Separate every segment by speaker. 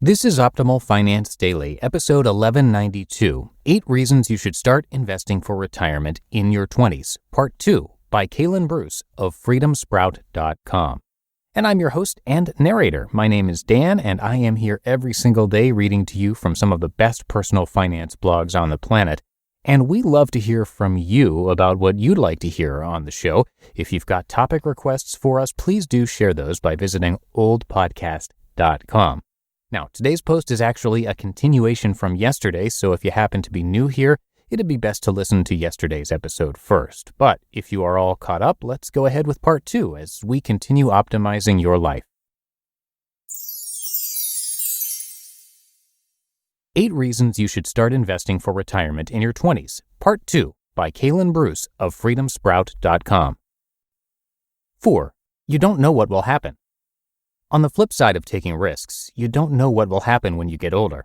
Speaker 1: This is Optimal Finance Daily, episode 1192, 8 Reasons You Should Start Investing for Retirement in Your 20s, Part 2, by Kalen Bruce of freedomsprout.com. And I'm your host and narrator. My name is Dan, and I am here every single day reading to you from some of the best personal finance blogs on the planet. And we love to hear from you about what you'd like to hear on the show. If you've got topic requests for us, please do share those by visiting oldpodcast.com. Now, today's post is actually a continuation from yesterday, so if you happen to be new here, it'd be best to listen to yesterday's episode first. But if you are all caught up, let's go ahead with part 2 as we continue optimizing your life. 8 Reasons You Should Start Investing for Retirement in Your 20s, Part 2, by Kalen Bruce of freedomsprout.com. 4. You don't know what will happen. On the flip side of taking risks, you don't know what will happen when you get older.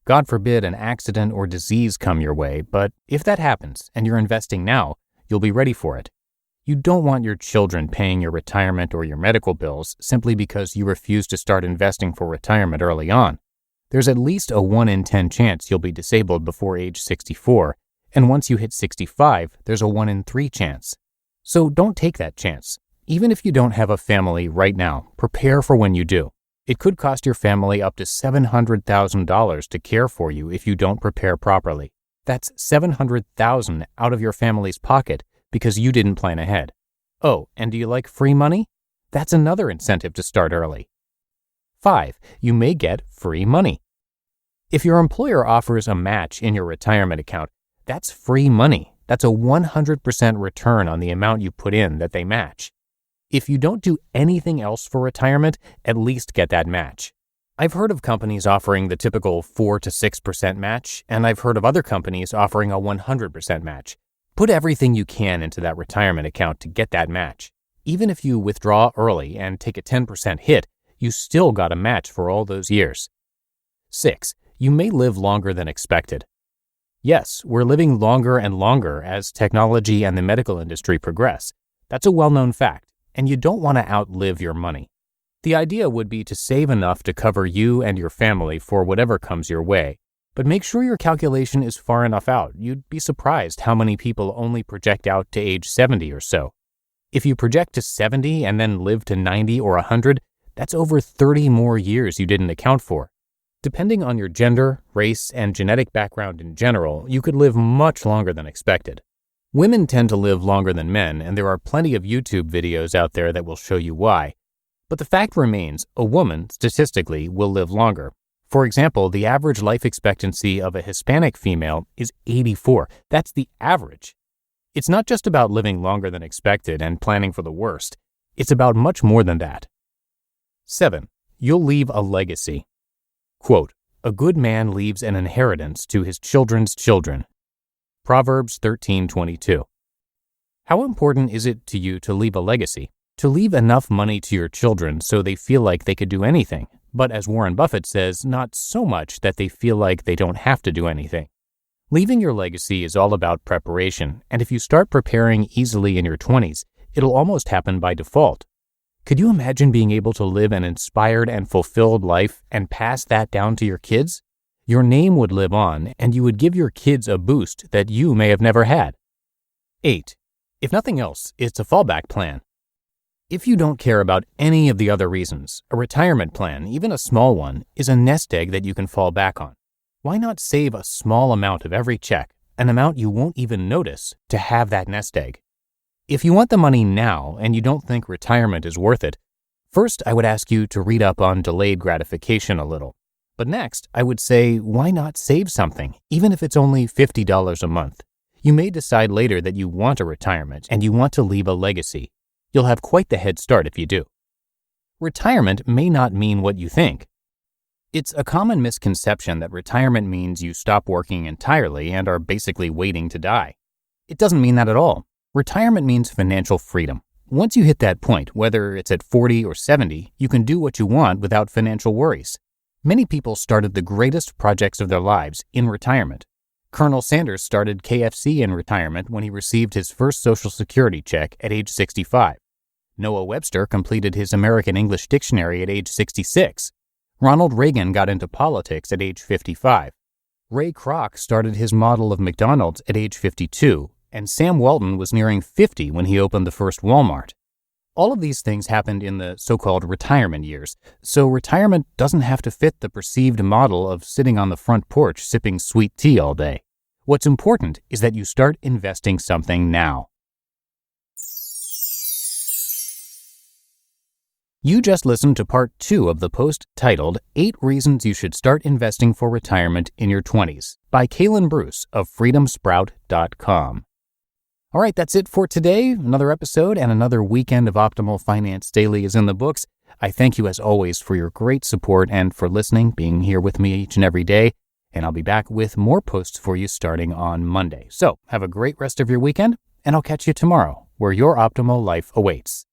Speaker 1: God forbid an accident or disease come your way, but if that happens and you're investing now, you'll be ready for it. You don't want your children paying your retirement or your medical bills simply because you refuse to start investing for retirement early on. There's at least a 1 in 10 chance you'll be disabled before age 64, and once you hit 65, there's a 1 in 3 chance. So don't take that chance. Even if you don't have a family right now, prepare for when you do. It could cost your family up to $700,000 to care for you if you don't prepare properly. That's $700,000 out of your family's pocket because you didn't plan ahead. Oh, and do you like free money? That's another incentive to start early. 5. You may get free money. If your employer offers a match in your retirement account, that's free money. That's a 100% return on the amount you put in that they match. If you don't do anything else for retirement, at least get that match. I've heard of companies offering the typical 4 to 6% match, and I've heard of other companies offering a 100% match. Put everything you can into that retirement account to get that match. Even if you withdraw early and take a 10% hit, you still got a match for all those years. 6. You may live longer than expected. Yes, we're living longer and longer as technology and the medical industry progress. That's a well-known fact. And you don't want to outlive your money. The idea would be to save enough to cover you and your family for whatever comes your way, but make sure your calculation is far enough out. You'd be surprised how many people only project out to age 70 or so. If you project to 70 and then live to 90 or 100, that's over 30 more years you didn't account for. Depending on your gender, race, and genetic background in general, you could live much longer than expected. Women tend to live longer than men, and there are plenty of YouTube videos out there that will show you why. But the fact remains, a woman, statistically, will live longer. For example, the average life expectancy of a Hispanic female is 84. That's the average. It's not just about living longer than expected and planning for the worst. It's about much more than that. 7. You'll leave a legacy. Quote, "A good man leaves an inheritance to his children's children." Proverbs 13:22. How important is it to you to leave a legacy? To leave enough money to your children so they feel like they could do anything, but as Warren Buffett says, not so much that they feel like they don't have to do anything. Leaving your legacy is all about preparation, and if you start preparing easily in your 20s, it'll almost happen by default. Could you imagine being able to live an inspired and fulfilled life and pass that down to your kids? Your name would live on, and you would give your kids a boost that you may have never had. 8. If nothing else, it's a fallback plan. If you don't care about any of the other reasons, a retirement plan, even a small one, is a nest egg that you can fall back on. Why not save a small amount of every check, an amount you won't even notice, to have that nest egg? If you want the money now and you don't think retirement is worth it, first I would ask you to read up on delayed gratification a little. But next, I would say, why not save something, even if it's only $50 a month? You may decide later that you want a retirement and you want to leave a legacy. You'll have quite the head start if you do. Retirement may not mean what you think. It's a common misconception that retirement means you stop working entirely and are basically waiting to die. It doesn't mean that at all. Retirement means financial freedom. Once you hit that point, whether it's at 40 or 70, you can do what you want without financial worries. Many people started the greatest projects of their lives in retirement. Colonel Sanders started KFC in retirement when he received his first Social Security check at age 65. Noah Webster completed his American English Dictionary at age 66. Ronald Reagan got into politics at age 55. Ray Kroc started his model of McDonald's at age 52, and Sam Walton was nearing 50 when he opened the first Walmart. All of these things happened in the so-called retirement years, so retirement doesn't have to fit the perceived model of sitting on the front porch sipping sweet tea all day. What's important is that you start investing something now. You just listened to part 2 of the post titled 8 Reasons You Should Start Investing for Retirement in Your 20s by Kalen Bruce of freedomsprout.com. All right, that's it for today. Another episode and another weekend of Optimal Finance Daily is in the books. I thank you as always for your great support and for listening, being here with me each and every day. And I'll be back with more posts for you starting on Monday. So have a great rest of your weekend, and I'll catch you tomorrow where your optimal life awaits.